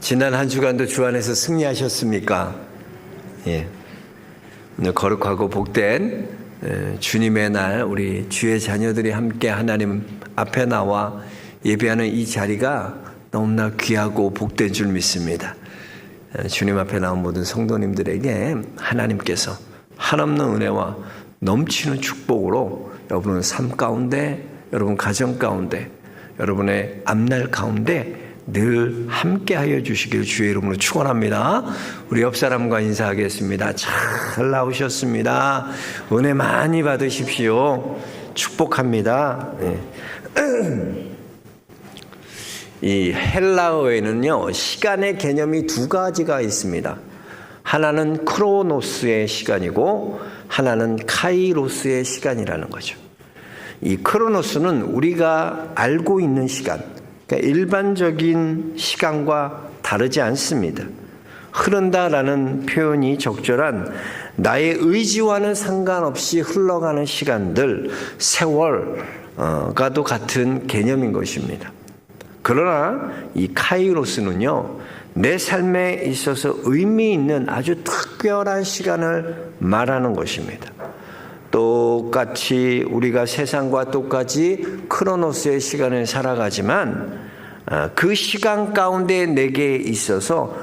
지난 한 주간도 주 안에서 승리하셨습니까? 예. 오늘 거룩하고 복된 주님의 날, 우리 주의 자녀들이 함께 하나님 앞에 나와 예배하는 이 자리가 너무나 귀하고 복된 줄 믿습니다. 주님 앞에 나온 모든 성도님들에게 하나님께서 한없는 은혜와 넘치는 축복으로 여러분의 삶 가운데, 여러분 가정 가운데, 여러분의 앞날 가운데 늘 함께하여 주시길 주의 이름으로 축원합니다. 우리 옆 사람과 인사하겠습니다. 잘 나오셨습니다. 은혜 많이 받으십시오. 축복합니다. 네. 이 헬라어에는요, 시간의 개념이 두 가지가 있습니다. 하나는 크로노스의 시간이고 하나는 카이로스의 시간이라는 거죠. 이 크로노스는 우리가 알고 있는 시간, 그러니까 일반적인 시간과 다르지 않습니다. 흐른다라는 표현이 적절한 나의 의지와는 상관없이 흘러가는 시간들, 세월과도 같은 개념인 것입니다. 그러나 이 카이로스는요, 내 삶에 있어서 의미 있는 아주 특별한 시간을 말하는 것입니다. 똑같이 우리가 세상과 똑같이 크로노스의 시간을 살아가지만 그 시간 가운데 내게 있어서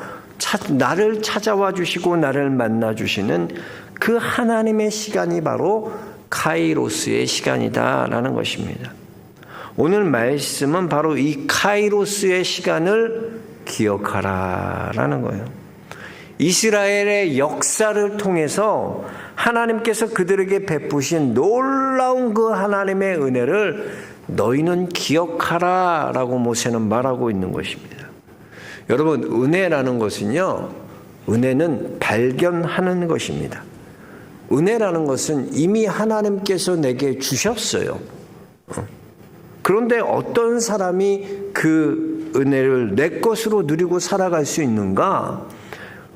나를 찾아와 주시고 나를 만나 주시는 그 하나님의 시간이 바로 카이로스의 시간이다라는 것입니다. 오늘 말씀은 바로 이 카이로스의 시간을 기억하라라는 거예요. 이스라엘의 역사를 통해서 하나님께서 그들에게 베푸신 놀라운 그 하나님의 은혜를 너희는 기억하라 라고 모세는 말하고 있는 것입니다. 여러분, 은혜라는 것은요, 은혜는 발견하는 것입니다. 은혜라는 것은 이미 하나님께서 내게 주셨어요. 그런데 어떤 사람이 그 은혜를 내 것으로 누리고 살아갈 수 있는가?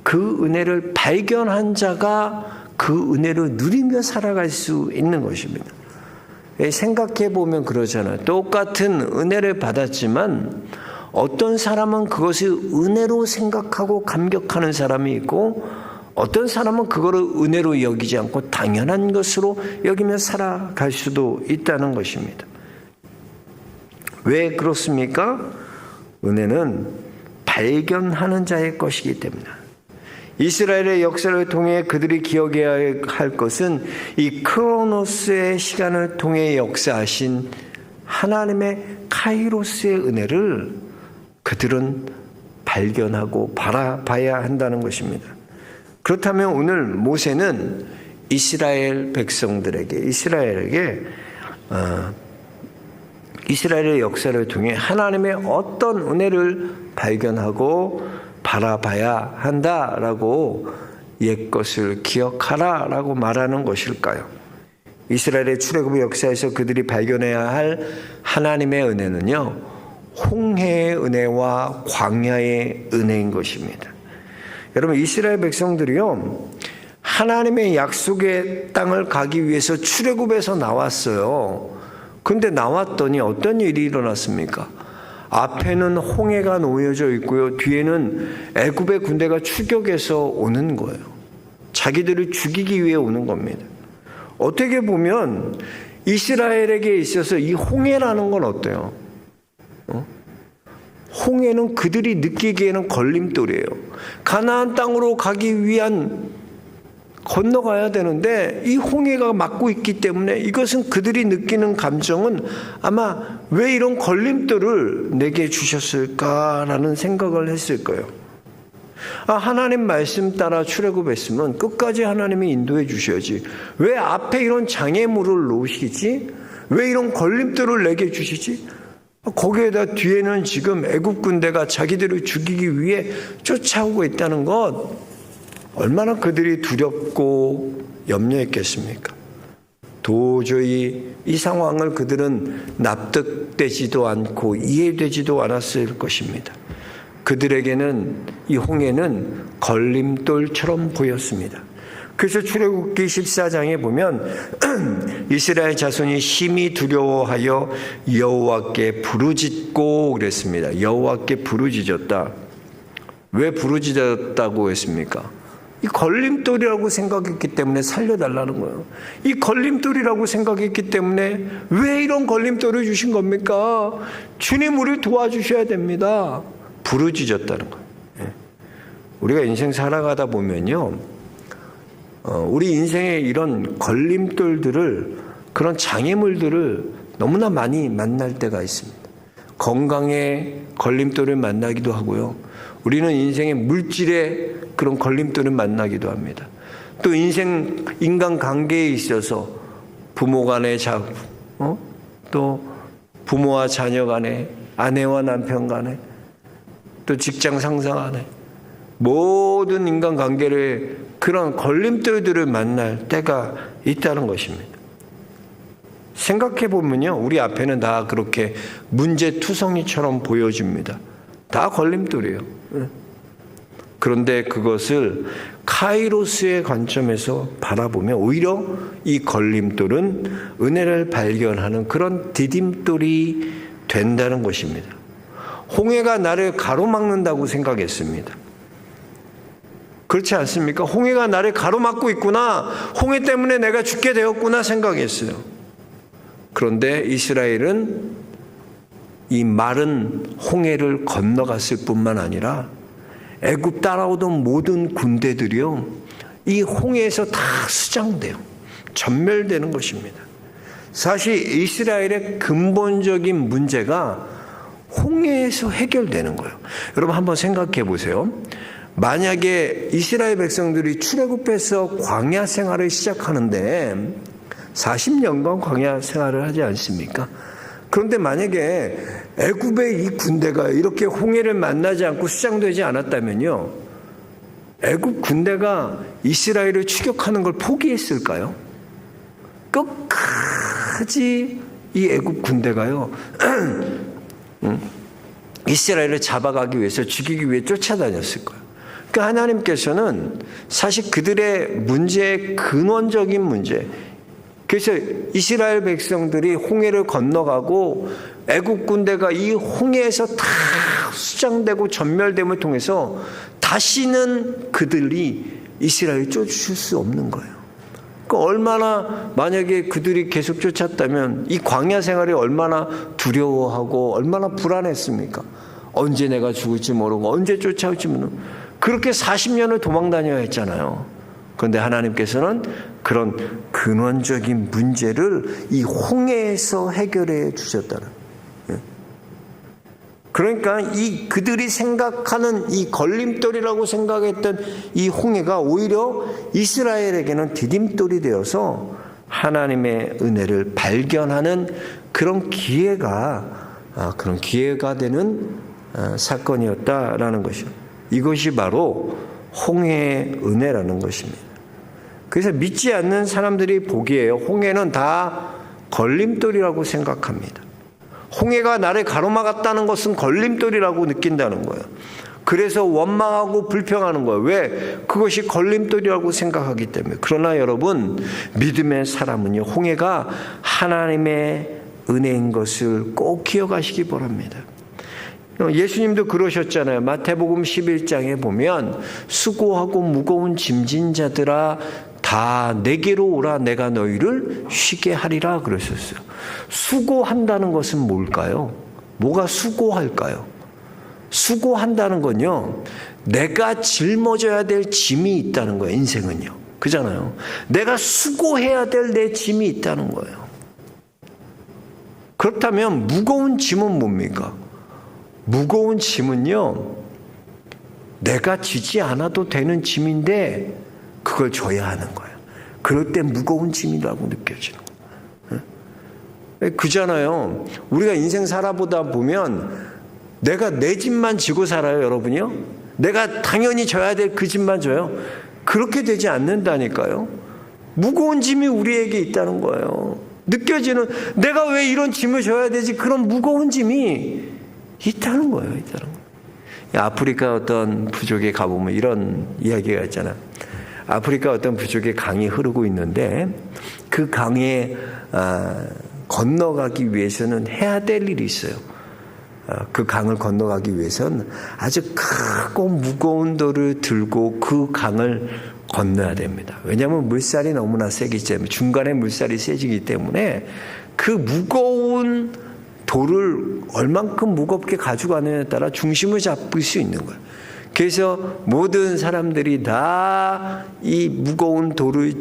그 은혜를 발견한 자가 그 은혜를 누리며 살아갈 수 있는 것입니다. 생각해 보면 그러잖아요. 똑같은 은혜를 받았지만 어떤 사람은 그것을 은혜로 생각하고 감격하는 사람이 있고 어떤 사람은 그거를 은혜로 여기지 않고 당연한 것으로 여기며 살아갈 수도 있다는 것입니다. 왜 그렇습니까? 은혜는 발견하는 자의 것이기 때문이다. 이스라엘의 역사를 통해 그들이 기억해야 할 것은 이 크로노스의 시간을 통해 역사하신 하나님의 카이로스의 은혜를 그들은 발견하고 바라봐야 한다는 것입니다. 그렇다면 오늘 모세는 이스라엘 백성들에게, 이스라엘의 역사를 통해 하나님의 어떤 은혜를 발견하고 바라봐야 한다라고 옛것을 기억하라라고 말하는 것일까요? 이스라엘의 출애굽의 역사에서 그들이 발견해야 할 하나님의 은혜는요, 홍해의 은혜와 광야의 은혜인 것입니다. 여러분, 이스라엘 백성들이요, 하나님의 약속의 땅을 가기 위해서 출애굽에서 나왔어요. 근데 나왔더니 어떤 일이 일어났습니까? 앞에는 홍해가 놓여져 있고요. 뒤에는 애굽의 군대가 추격해서 오는 거예요. 자기들을 죽이기 위해 오는 겁니다. 어떻게 보면 이스라엘에게 있어서 이 홍해라는 건 어때요? 홍해는 그들이 느끼기에는 걸림돌이에요. 가나안 땅으로 가기 위한 건너가야 되는데 이 홍해가 막고 있기 때문에 이것은 그들이 느끼는 감정은 아마 왜 이런 걸림돌을 내게 주셨을까라는 생각을 했을 거예요. 하나님 말씀 따라 출애굽했으면 끝까지 하나님이 인도해 주셔야지. 왜 앞에 이런 장애물을 놓으시지? 왜 이런 걸림돌을 내게 주시지? 거기에다 뒤에는 지금 애굽 군대가 자기들을 죽이기 위해 쫓아오고 있다는 것, 얼마나 그들이 두렵고 염려했겠습니까? 도저히 이 상황을 그들은 납득되지도 않고 이해되지도 않았을 것입니다. 그들에게는 이 홍해는 걸림돌처럼 보였습니다. 그래서 출애굽기 14장에 보면 이스라엘 자손이 심히 두려워하여 여호와께 부르짖고 그랬습니다. 여호와께 부르짖었다. 왜 부르짖었다고 했습니까? 이 걸림돌이라고 생각했기 때문에 살려달라는 거예요. 이 걸림돌이라고 생각했기 때문에 왜 이런 걸림돌을 주신 겁니까? 주님 우리를 도와주셔야 됩니다. 부르짖었다는 거예요. 우리가 인생 살아가다 보면요, 우리 인생에 이런 걸림돌들을, 그런 장애물들을 너무나 많이 만날 때가 있습니다. 건강에 걸림돌을 만나기도 하고요. 우리는 인생의 물질에 그런 걸림돌을 만나기도 합니다. 또 인간 관계에 있어서 부모 간의 또 부모와 자녀 간에, 아내와 남편 간에, 또 직장 상사 간에, 모든 인간 관계를 그런 걸림돌들을 만날 때가 있다는 것입니다. 생각해 보면요, 우리 앞에는 다 그렇게 문제투성이처럼 보여집니다. 다 걸림돌이에요. 그런데 그것을 카이로스의 관점에서 바라보면 오히려 이 걸림돌은 은혜를 발견하는 그런 디딤돌이 된다는 것입니다. 홍해가 나를 가로막는다고 생각했습니다. 그렇지 않습니까? 홍해가 나를 가로막고 있구나, 홍해 때문에 내가 죽게 되었구나 생각했어요. 그런데 이스라엘은 이 마른 홍해를 건너갔을 뿐만 아니라 애굽 따라오던 모든 군대들이요, 이 홍해에서 다 수장돼요. 전멸되는 것입니다. 사실 이스라엘의 근본적인 문제가 홍해에서 해결되는 거예요. 여러분 한번 생각해 보세요. 만약에 이스라엘 백성들이 출애굽해서 광야 생활을 시작하는데 40년간 광야 생활을 하지 않습니까? 그런데 만약에 애굽의 이 군대가 이렇게 홍해를 만나지 않고 수장되지 않았다면요, 애굽 군대가 이스라엘을 추격하는 걸 포기했을까요? 끝까지 이 애굽 군대가요 이스라엘을 잡아가기 위해서, 죽이기 위해 쫓아다녔을 거예요. 그러니까 하나님께서는 사실 그들의 문제의 근원적인 문제, 그래서 이스라엘 백성들이 홍해를 건너가고 애굽 군대가 이 홍해에서 다 수장되고 전멸됨을 통해서 다시는 그들이 이스라엘을 쫓을 수 없는 거예요. 그러니까 얼마나, 만약에 그들이 계속 쫓았다면 이 광야 생활이 얼마나 두려워하고 얼마나 불안했습니까? 언제 내가 죽을지 모르고 언제 쫓아올지 모르고 그렇게 40년을 도망 다녀야 했잖아요. 그런데 하나님께서는 그런 근원적인 문제를 이 홍해에서 해결해 주셨다는. 그러니까 이 그들이 생각하는 이 걸림돌이라고 생각했던 이 홍해가 오히려 이스라엘에게는 디딤돌이 되어서 하나님의 은혜를 발견하는 그런 기회가 되는 사건이었다라는 것이죠. 이것이 바로 홍해의 은혜라는 것입니다. 그래서 믿지 않는 사람들이 보기에 홍해는 다 걸림돌이라고 생각합니다. 홍해가 나를 가로막았다는 것은 걸림돌이라고 느낀다는 거예요. 그래서 원망하고 불평하는 거예요. 왜? 그것이 걸림돌이라고 생각하기 때문에. 그러나 여러분, 믿음의 사람은요, 홍해가 하나님의 은혜인 것을 꼭 기억하시기 바랍니다. 예수님도 그러셨잖아요. 마태복음 11장에 보면 수고하고 무거운 짐진 자들아 다 내게로 오라, 내가 너희를 쉬게 하리라 그러셨어요. 수고한다는 것은 뭘까요? 뭐가 수고할까요? 수고한다는 건요, 내가 짊어져야 될 짐이 있다는 거예요. 인생은요, 그잖아요. 내가 수고해야 될 내 짐이 있다는 거예요. 그렇다면 무거운 짐은 뭡니까? 무거운 짐은요, 내가 지지 않아도 되는 짐인데 그걸 져야 하는 거예요. 그럴 때 무거운 짐이라고 느껴지는 거예요. 그잖아요. 우리가 인생 살아보다 보면 내가 내 짐만 지고 살아요, 여러분이요. 내가 당연히 져야 될 그 짐만 져요. 그렇게 되지 않는다니까요. 무거운 짐이 우리에게 있다는 거예요. 느껴지는, 내가 왜 이런 짐을 져야 되지? 그런 무거운 짐이 있다는 거예요. 아프리카 어떤 부족에 가보면 이런 이야기가 있잖아요. 아프리카 어떤 부족에 강이 흐르고 있는데 그 강에 건너가기 위해서는 해야 될 일이 있어요. 그 강을 건너가기 위해서는 아주 크고 무거운 돌을 들고 그 강을 건너야 됩니다. 왜냐하면 물살이 너무나 세기 때문에, 중간에 물살이 세지기 때문에 그 무거운 돌을 얼만큼 무겁게 가져가느냐에 따라 중심을 잡을 수 있는 거예요. 그래서 모든 사람들이 다 이 무거운 돌을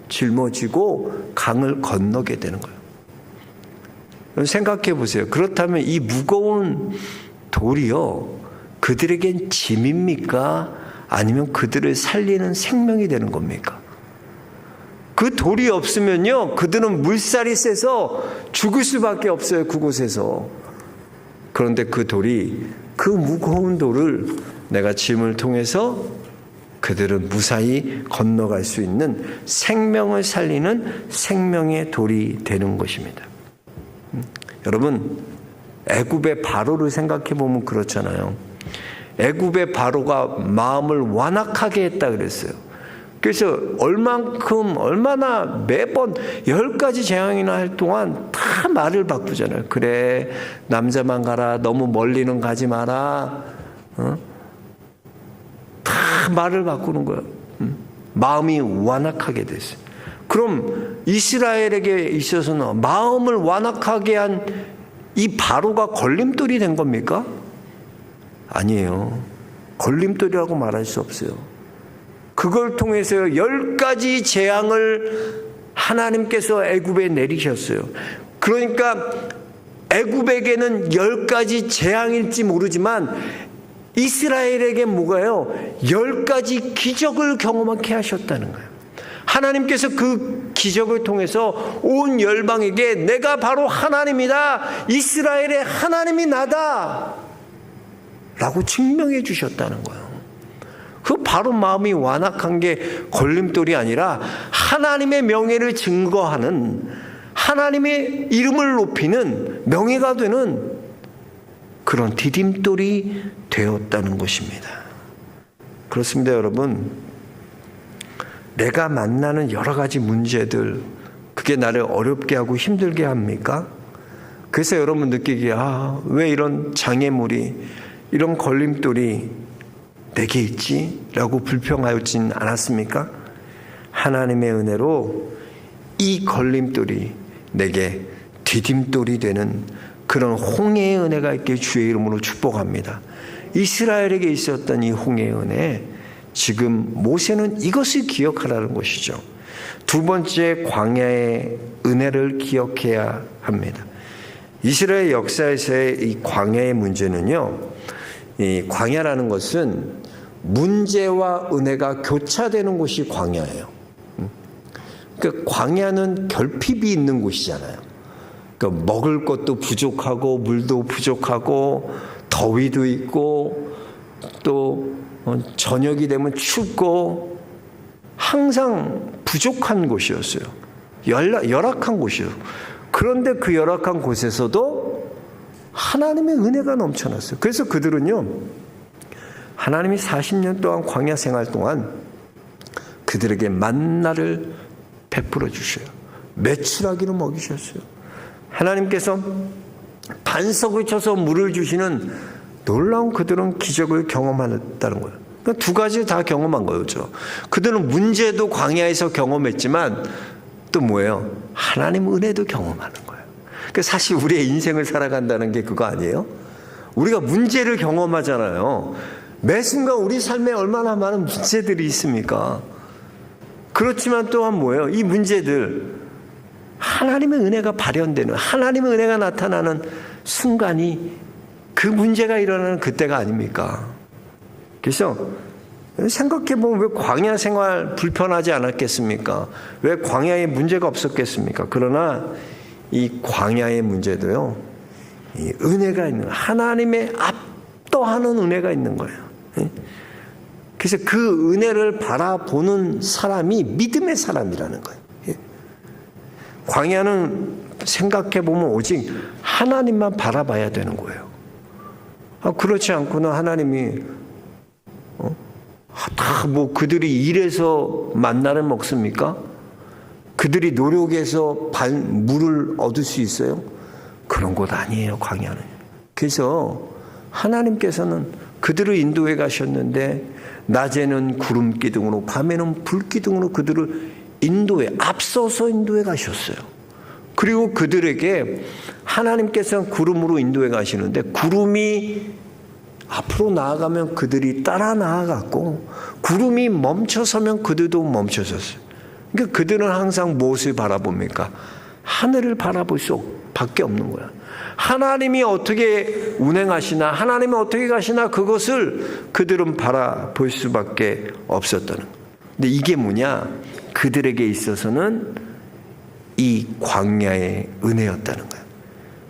짊어지고 강을 건너게 되는 거예요. 생각해 보세요. 그렇다면 이 무거운 돌이요, 그들에겐 짐입니까? 아니면 그들을 살리는 생명이 되는 겁니까? 그 돌이 없으면요, 그들은 물살이 세서 죽을 수밖에 없어요, 그곳에서. 그런데 그 돌이, 그 무거운 돌을 내가 짐을 통해서 그들은 무사히 건너갈 수 있는 생명을 살리는 생명의 돌이 되는 것입니다. 여러분, 애굽의 바로를 생각해 보면 그렇잖아요. 애굽의 바로가 마음을 완악하게 했다 그랬어요. 그래서 얼마나 매번 10가지 재앙이나 할 동안 다 말을 바꾸잖아요. 그래, 남자만 가라, 너무 멀리는 가지 마라. 다 말을 바꾸는 거예요. 마음이 완악하게 됐어요. 그럼 이스라엘에게 있어서는 마음을 완악하게 한 이 바로가 걸림돌이 된 겁니까? 아니에요. 걸림돌이라고 말할 수 없어요. 그걸 통해서 10가지 재앙을 하나님께서 애굽에 내리셨어요. 그러니까 애굽에게는 10가지 재앙일지 모르지만 이스라엘에게 뭐가요? 10가지 기적을 경험하게 하셨다는 거예요. 하나님께서 그 기적을 통해서 온 열방에게 내가 바로 하나님이다, 이스라엘의 하나님이 나다 라고 증명해 주셨다는 거예요. 그 바로 마음이 완악한 게 걸림돌이 아니라 하나님의 명예를 증거하는, 하나님의 이름을 높이는 명예가 되는 그런 디딤돌이 되었다는 것입니다. 그렇습니다, 여러분. 내가 만나는 여러 가지 문제들, 그게 나를 어렵게 하고 힘들게 합니까? 그래서 여러분 느끼기에 왜 이런 장애물이, 이런 걸림돌이 내게 있지? 라고 불평하진 않았습니까? 하나님의 은혜로 이 걸림돌이 내게 디딤돌이 되는 그런 홍해의 은혜가 있게 주의 이름으로 축복합니다. 이스라엘에게 있었던 이 홍해의 은혜, 지금 모세는 이것을 기억하라는 것이죠. 두 번째, 광야의 은혜를 기억해야 합니다. 이스라엘 역사에서의 이 광야의 문제는요, 이 광야라는 것은 문제와 은혜가 교차되는 곳이 광야예요. 그러니까 광야는 결핍이 있는 곳이잖아요. 그러니까 먹을 것도 부족하고 물도 부족하고 더위도 있고 또 저녁이 되면 춥고 항상 부족한 곳이었어요. 열악한 곳이요. 그런데 그 열악한 곳에서도 하나님의 은혜가 넘쳐났어요. 그래서 그들은요, 하나님이 40년 동안 광야 생활 동안 그들에게 만나를 베풀어 주셔요. 메추라기로 먹이셨어요. 하나님께서 반석을 쳐서 물을 주시는 놀라운 그들은 기적을 경험했다는 거예요. 그러니까 두 가지 다 경험한 거죠. 그들은 문제도 광야에서 경험했지만 또 뭐예요? 하나님 은혜도 경험하는 거예요. 그러니까 사실 우리의 인생을 살아간다는 게 그거 아니에요? 우리가 문제를 경험하잖아요. 매 순간 우리 삶에 얼마나 많은 문제들이 있습니까? 그렇지만 또한 뭐예요? 이 문제들, 하나님의 은혜가 발현되는, 하나님의 은혜가 나타나는 순간이 그 문제가 일어나는 그때가 아닙니까? 그래서 생각해보면 왜 광야 생활 불편하지 않았겠습니까? 왜 광야에 문제가 없었겠습니까? 그러나 이 광야의 문제도요, 이 은혜가 있는, 하나님의 압도하는 은혜가 있는 거예요. 그래서 그 은혜를 바라보는 사람이 믿음의 사람이라는 거예요. 광야는 생각해보면 오직 하나님만 바라봐야 되는 거예요. 그렇지 않고는 하나님이 다 뭐 그들이 일해서 만나를 먹습니까? 그들이 노력해서 물을 얻을 수 있어요? 그런 곳 아니에요, 광야는. 그래서 하나님께서는 그들을 인도해 가셨는데 낮에는 구름 기둥으로 밤에는 불 기둥으로 그들을 앞서서 인도해 가셨어요. 그리고 그들에게 하나님께서는 구름으로 인도해 가시는데 구름이 앞으로 나아가면 그들이 따라 나아갔고 구름이 멈춰서면 그들도 멈춰섰어요. 그러니까 그들은 항상 무엇을 바라봅니까? 하늘을 바라볼 수밖에 없는 거야. 하나님이 어떻게 운행하시나, 하나님이 어떻게 가시나 그것을 그들은 바라볼 수밖에 없었다는 거야. 근데 이게 뭐냐? 그들에게 있어서는 이 광야의 은혜였다는 거야.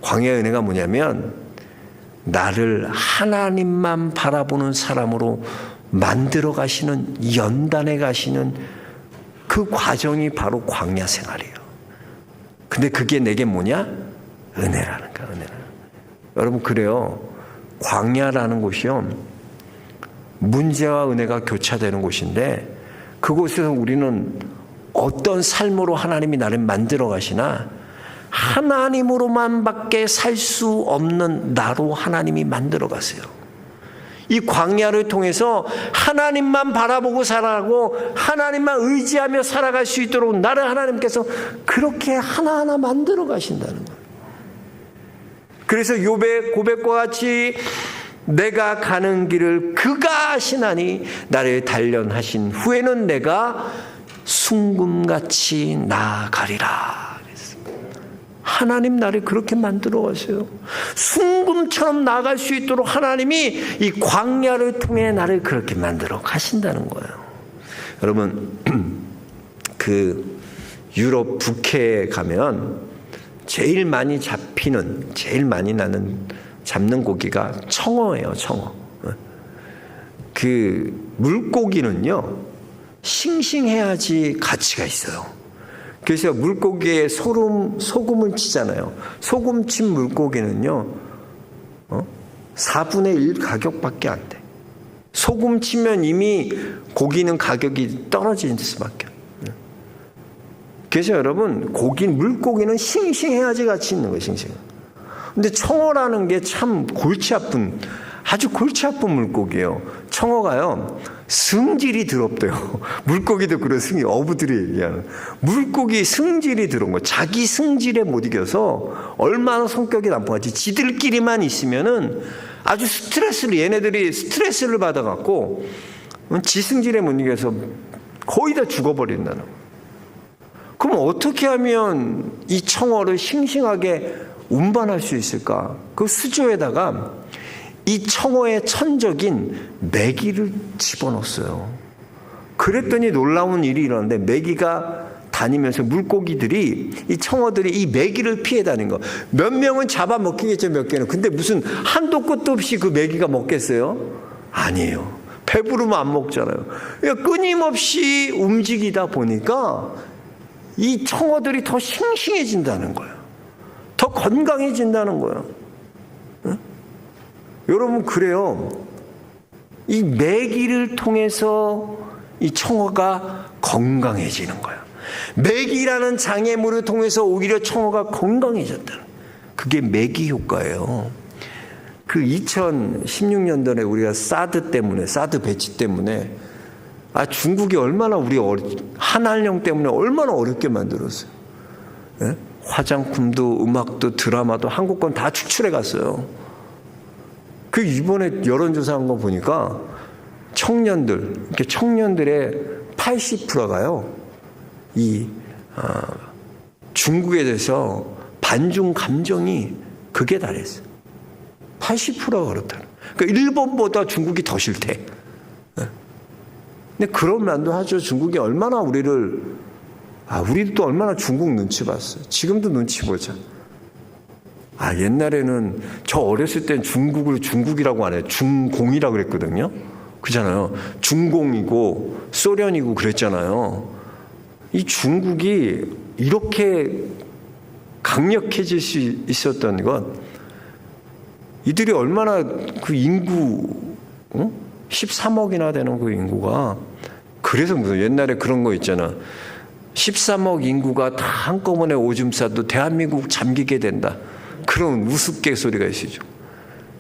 광야의 은혜가 뭐냐면 나를 하나님만 바라보는 사람으로 만들어 가시는, 연단해 가시는 그 과정이 바로 광야 생활이에요. 근데 그게 내게 뭐냐? 은혜라는 거야, 은혜라는 거야. 여러분, 그래요. 광야라는 곳이요, 문제와 은혜가 교차되는 곳인데 그곳에서 우리는 어떤 삶으로 하나님이 나를 만들어 가시나 하나님으로만 밖에 살 수 없는 나로 하나님이 만들어 가세요. 이 광야를 통해서 하나님만 바라보고 살아가고 하나님만 의지하며 살아갈 수 있도록 나를 하나님께서 그렇게 하나하나 만들어 가신다는 거예요. 그래서 욥의 고백과 같이 내가 가는 길을 그가 아시나니 나를 단련하신 후에는 내가 순금같이 나아가리라. 하나님 나를 그렇게 만들어 가세요. 순금처럼 나아갈 수 있도록 하나님이 이 광야를 통해 나를 그렇게 만들어 가신다는 거예요. 여러분, 그 유럽 북해에 가면 제일 많이 잡는 고기가 청어예요, 청어. 그 물고기는요, 싱싱해야지 가치가 있어요. 그래서 물고기에 소금을 치잖아요. 소금 친 물고기는요, 4분의 1 가격밖에 안 돼. 소금 치면 이미 고기는 가격이 떨어질 수밖에 없어요. 그래서 여러분, 물고기는 싱싱해야지 가치 있는 거예요, 싱싱. 근데 청어라는 게 참 아주 골치 아픈 물고기예요. 청어가요, 승질이 더럽대요. 물고기도 그런 어부들이 얘기하는. 물고기 승질이 더러운 거. 자기 승질에 못 이겨서 얼마나 성격이 나쁜지 지들끼리만 있으면은 아주 얘네들이 스트레스를 받아갖고 지 승질에 못 이겨서 거의 다 죽어버린다는 거예요. 그럼 어떻게 하면 이 청어를 싱싱하게 운반할 수 있을까? 그 수조에다가 이 청어의 천적인 메기를 집어넣었어요. 그랬더니 놀라운 일이 일어났는데 메기가 다니면서 물고기들이, 이 청어들이 이 메기를 피해 다니는 거. 몇 명은 잡아먹히겠죠, 몇 개는. 근데 무슨 한도 끝도 없이 그 메기가 먹겠어요? 아니에요. 배부르면 안 먹잖아요. 그러니까 끊임없이 움직이다 보니까 이 청어들이 더 싱싱해진다는 거예요. 더 건강해진다는 거예요. 응? 여러분, 그래요. 이 메기를 통해서 이 청어가 건강해지는 거예요. 메기라는 장애물을 통해서 오히려 청어가 건강해졌다는, 그게 메기 효과예요. 그 2016년도에 우리가 사드 배치 때문에 중국이 얼마나 한알령 때문에 얼마나 어렵게 만들었어요. 네? 화장품도 음악도 드라마도 한국 건 다 축출해 갔어요. 그 이번에 여론조사한 거 보니까 청년들의 80%가요, 중국에 대해서 반중 감정이 극에 달했어요. 80%가 그렇다는. 그러니까 일본보다 중국이 더 싫대. 근데 그런 말도 하죠. 중국이 얼마나 우리도 얼마나 중국 눈치 봤어요. 지금도 눈치 보자. 옛날에는 저 어렸을 땐 중국을 중국이라고 안 해요. 중공이라고 그랬거든요. 그잖아요. 중공이고 소련이고 그랬잖아요. 이 중국이 이렇게 강력해질 수 있었던 것, 이들이 얼마나 그 인구 13억이나 되는 그 인구가, 그래서 무슨 옛날에 그런 거 있잖아. 13억 인구가 다 한꺼번에 오줌 싸도 대한민국 잠기게 된다. 그런 우스갯소리가 있으죠.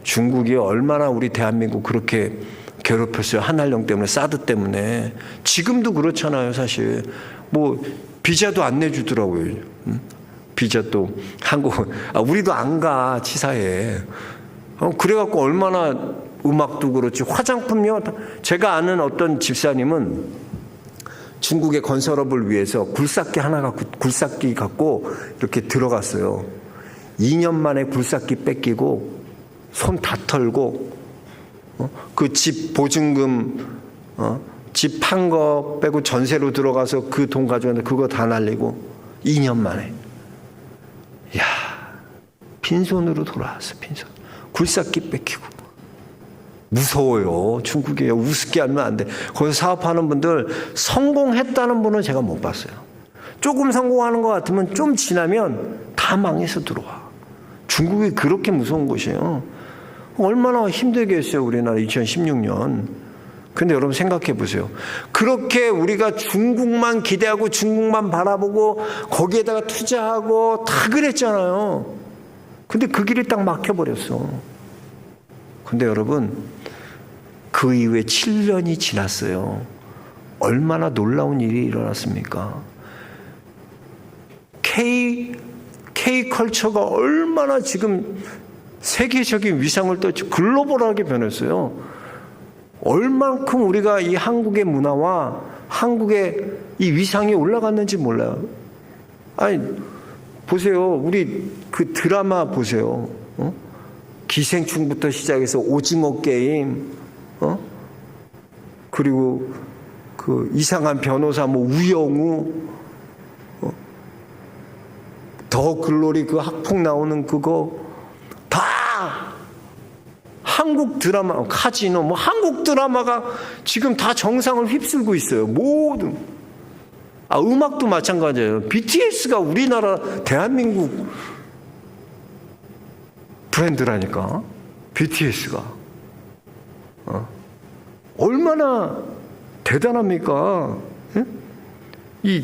중국이 얼마나 우리 대한민국 그렇게 괴롭혔어요. 한한령 때문에, 사드 때문에. 지금도 그렇잖아요, 사실. 뭐 비자도 안 내주더라고요. 비자도 우리도 안 가, 치사해. 그래갖고 얼마나 음악도 그렇지, 화장품요. 제가 아는 어떤 집사님은 중국의 건설업을 위해서 굴삭기 갖고 이렇게 들어갔어요. 2년 만에 굴삭기 뺏기고 손 다 털고 그 집 보증금 집 판 거 빼고 전세로 들어가서 그 돈 가져왔는데 그거 다 날리고 2년 만에. 야, 빈손으로 돌아왔어. 빈손. 굴삭기 뺏기고. 무서워요. 중국이에요. 우습게 하면 안 돼. 거기서 사업하는 분들, 성공했다는 분은 제가 못 봤어요. 조금 성공하는 것 같으면 좀 지나면 다 망해서 들어와. 중국이 그렇게 무서운 곳이에요. 얼마나 힘들게 했어요, 우리나라 2016년. 근데 여러분 생각해 보세요. 그렇게 우리가 중국만 기대하고 중국만 바라보고 거기에다가 투자하고 다 그랬잖아요. 근데 그 길이 딱 막혀버렸어. 근데 여러분, 그 이후에 7년이 지났어요. 얼마나 놀라운 일이 일어났습니까? K컬처가 얼마나 지금 세계적인 위상을 떨치 글로벌하게 변했어요. 얼만큼 우리가 이 한국의 문화와 한국의 이 위상이 올라갔는지 몰라요. 아니, 보세요. 우리 그 드라마 보세요. 기생충부터 시작해서 오징어 게임, 그리고 그 이상한 변호사 뭐 우영우, 더 글로리 그 학폭 나오는 그거 다 한국 드라마, 카지노 뭐 한국 드라마가 지금 다 정상을 휩쓸고 있어요. 모든. 음악도 마찬가지예요. BTS가 우리나라 대한민국 브랜드라니까. BTS가 얼마나 대단합니까? 이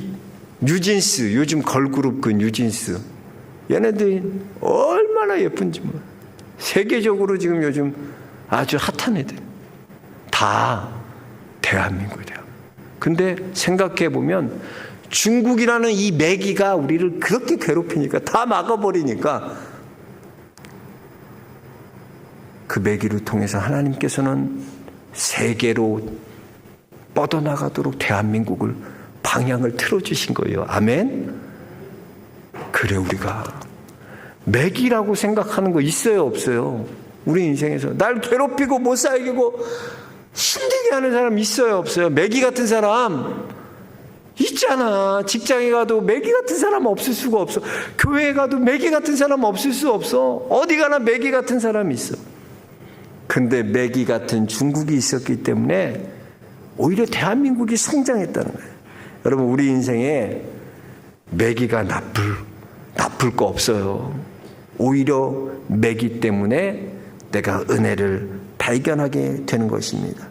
뉴진스, 요즘 걸그룹 그 뉴진스, 얘네들이 얼마나 예쁜지 몰라. 세계적으로 지금 요즘 아주 핫한 애들 다 대한민국이에요. 근데 생각해 보면 중국이라는 이 매기가 우리를 그렇게 괴롭히니까, 다 막아버리니까, 그 매기를 통해서 하나님께서는 세계로 뻗어나가도록 대한민국을 방향을 틀어주신 거예요. 아멘? 그래, 우리가 매기라고 생각하는 거 있어요, 없어요? 우리 인생에서 날 괴롭히고 못 살게 하고 힘들게 하는 사람 있어요, 없어요? 매기 같은 사람 있잖아. 직장에 가도 매기 같은 사람 없을 수가 없어. 교회에 가도 매기 같은 사람 없을 수 없어. 어디 가나 매기 같은 사람이 있어. 근데 매기 같은 중국이 있었기 때문에 오히려 대한민국이 성장했다는 거예요. 여러분, 우리 인생에 매기가 나쁠 거 없어요. 오히려 매기 때문에 내가 은혜를 발견하게 되는 것입니다.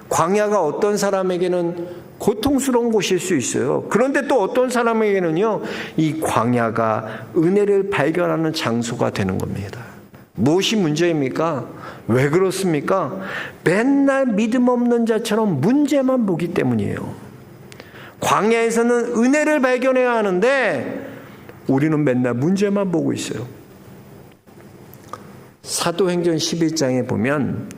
광야가 어떤 사람에게는 고통스러운 곳일 수 있어요. 그런데 또 어떤 사람에게는요, 이 광야가 은혜를 발견하는 장소가 되는 겁니다. 무엇이 문제입니까? 왜 그렇습니까? 맨날 믿음 없는 자처럼 문제만 보기 때문이에요. 광야에서는 은혜를 발견해야 하는데 우리는 맨날 문제만 보고 있어요. 사도행전 11장에 보면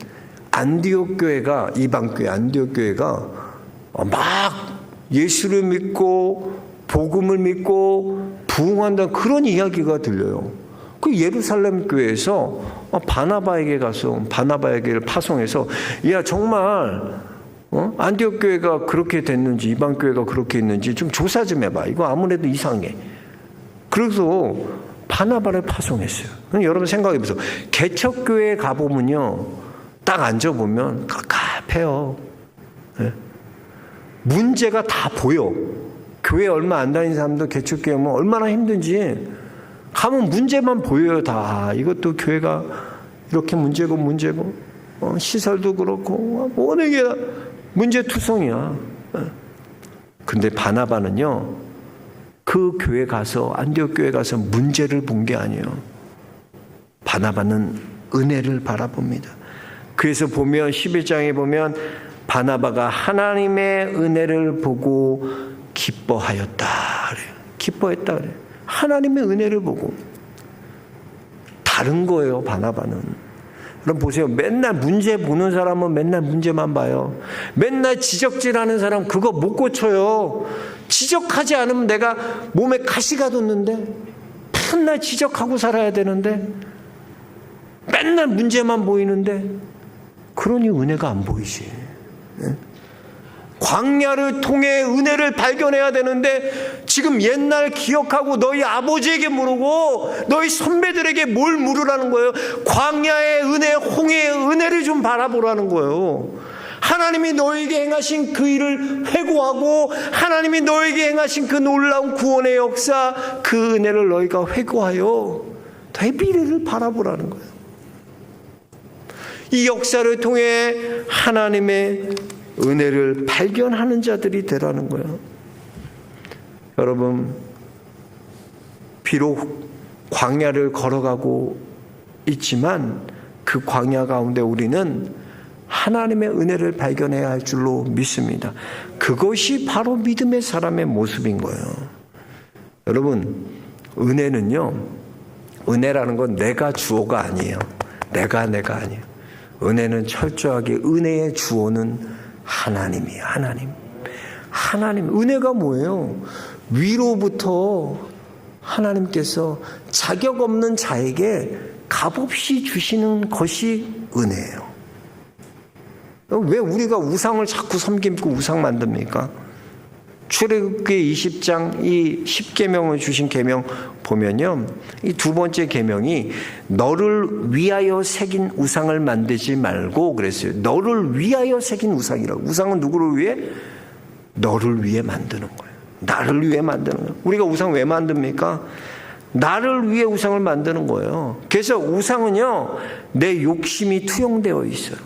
안디옥 교회가, 이방교회 안디옥 교회가 막 예수를 믿고 복음을 믿고 부흥한다는 그런 이야기가 들려요. 그 예루살렘 교회에서 바나바에게 가서 바나바에게를 파송해서, 야, 정말 안디옥 교회가 그렇게 됐는지 이방 교회가 그렇게 있는지 좀 조사 좀 해봐. 이거 아무래도 이상해. 그래서 바나바를 파송했어요. 여러분 생각해 보세요. 개척교회에 가보면요, 딱 앉아보면 갑갑해요. 네? 문제가 다 보여. 교회 얼마 안 다닌 사람도 개척교회 오면 얼마나 힘든지 가면 문제만 보여요. 다. 이것도 교회가 이렇게 문제고 시설도 그렇고 모든 게 문제투성이야. 근데 바나바는요, 그 교회 가서, 안디옥 교회 가서 문제를 본 게 아니에요. 바나바는 은혜를 바라봅니다. 그래서 보면 11장에 보면 바나바가 하나님의 은혜를 보고 기뻐하였다 그래요. 기뻐했다 그래요. 하나님의 은혜를 보고. 다른 거예요, 바나바는. 그럼 보세요. 맨날 문제 보는 사람은 맨날 문제만 봐요. 맨날 지적질하는 사람 그거 못 고쳐요. 지적하지 않으면 내가 몸에 가시가 돋는데 맨날 지적하고 살아야 되는데 맨날 문제만 보이는데 그러니 은혜가 안 보이지. 광야를 통해 은혜를 발견해야 되는데 지금 옛날 기억하고 너희 아버지에게 물고 너희 선배들에게 뭘 물으라는 거예요? 광야의 은혜, 홍해의 은혜를 좀 바라보라는 거예요. 하나님이 너에게 행하신 그 일을 회고하고 하나님이 너에게 행하신 그 놀라운 구원의 역사, 그 은혜를 너희가 회고하여 너의 미래를 바라보라는 거예요. 이 역사를 통해 하나님의 은혜를 발견하는 자들이 되라는 거예요. 여러분, 비록 광야를 걸어가고 있지만 그 광야 가운데 우리는 하나님의 은혜를 발견해야 할 줄로 믿습니다. 그것이 바로 믿음의 사람의 모습인 거예요. 여러분, 은혜는요, 은혜라는 건 내가 주어가 아니에요. 내가 아니에요. 은혜는 철저하게 은혜의 주어는 하나님이에요. 하나님. 은혜가 뭐예요? 위로부터 하나님께서 자격 없는 자에게 값없이 주시는 것이 은혜예요. 왜 우리가 우상을 자꾸 섬기고 우상 만듭니까? 출애굽기 20장 이 10계명을 주신 계명 보면요. 이 두 번째 계명이 너를 위하여 새긴 우상을 만들지 말고 그랬어요. 너를 위하여 새긴 우상이라고. 우상은 누구를 위해? 너를 위해 만드는 거예요. 나를 위해 만드는 거예요. 우리가 우상 왜 만듭니까? 나를 위해 우상을 만드는 거예요. 그래서 우상은요, 내 욕심이 투영되어 있어요.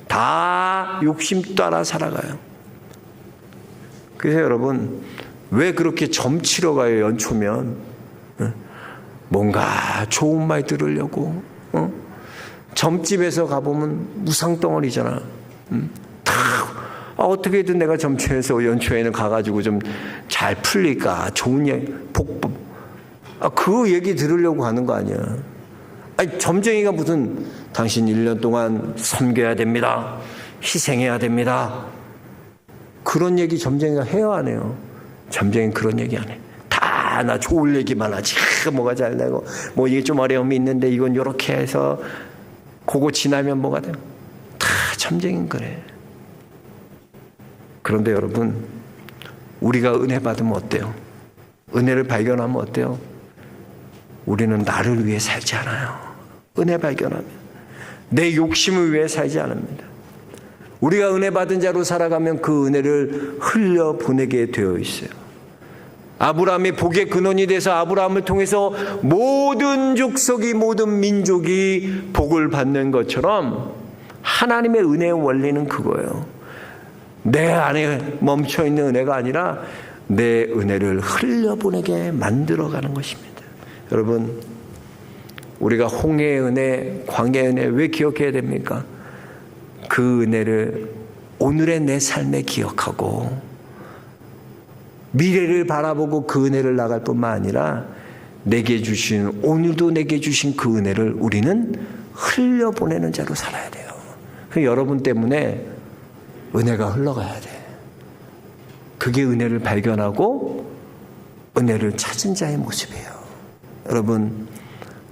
다 욕심 따라 살아가요. 그래서 여러분, 왜 그렇게 점치러 가요, 연초면? 뭔가 좋은 말 들으려고. 점집에서 가보면 우상덩어리잖아. 어떻게든 내가 점집에서 연초에는 가가지고 좀 잘 풀릴까, 좋은 얘기, 복법. 그 얘기 들으려고 가는 거 아니야. 아니, 점쟁이가 무슨 당신 1년 동안 섬겨야 됩니다. 희생해야 됩니다. 그런 얘기 점쟁이가 해요, 안 해요? 점쟁이는 그런 얘기 안 해. 다 나 좋을 얘기만 하지. 뭐가 잘 되고 뭐 이게 좀 어려움이 있는데 이건 이렇게 해서 그거 지나면 뭐가 돼요? 다 점쟁이는 그래. 그런데 여러분, 우리가 은혜 받으면 어때요? 은혜를 발견하면 어때요? 우리는 나를 위해 살지 않아요. 은혜 발견하면 내 욕심을 위해 살지 않습니다. 우리가 은혜 받은 자로 살아가면 그 은혜를 흘려보내게 되어 있어요. 아브라함이 복의 근원이 돼서 아브라함을 통해서 모든 족속이, 모든 민족이 복을 받는 것처럼 하나님의 은혜의 원리는 그거예요. 내 안에 멈춰있는 은혜가 아니라 내 은혜를 흘려보내게 만들어가는 것입니다. 여러분, 우리가 홍해의 은혜, 광야의 은혜 왜 기억해야 됩니까? 그 은혜를 오늘의 내 삶에 기억하고 미래를 바라보고 그 은혜를 나갈 뿐만 아니라 내게 주신, 오늘도 내게 주신 그 은혜를 우리는 흘려보내는 자로 살아야 돼요. 여러분 때문에 은혜가 흘러가야 돼. 그게 은혜를 발견하고 은혜를 찾은 자의 모습이에요. 여러분,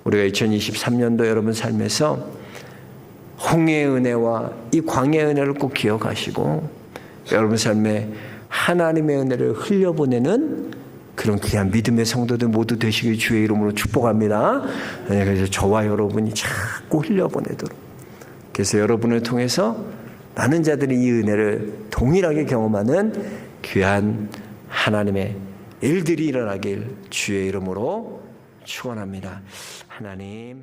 우리가 2023년도 여러분 삶에서 홍해의 은혜와 이 광야의 은혜를 꼭 기억하시고 여러분 삶에 하나님의 은혜를 흘려보내는 그런 귀한 믿음의 성도들 모두 되시길 주의 이름으로 축복합니다. 그래서 저와 여러분이 자꾸 흘려보내도록, 그래서 여러분을 통해서 많은 자들이 이 은혜를 동일하게 경험하는 귀한 하나님의 일들이 일어나길 주의 이름으로 축원합니다. 하나님,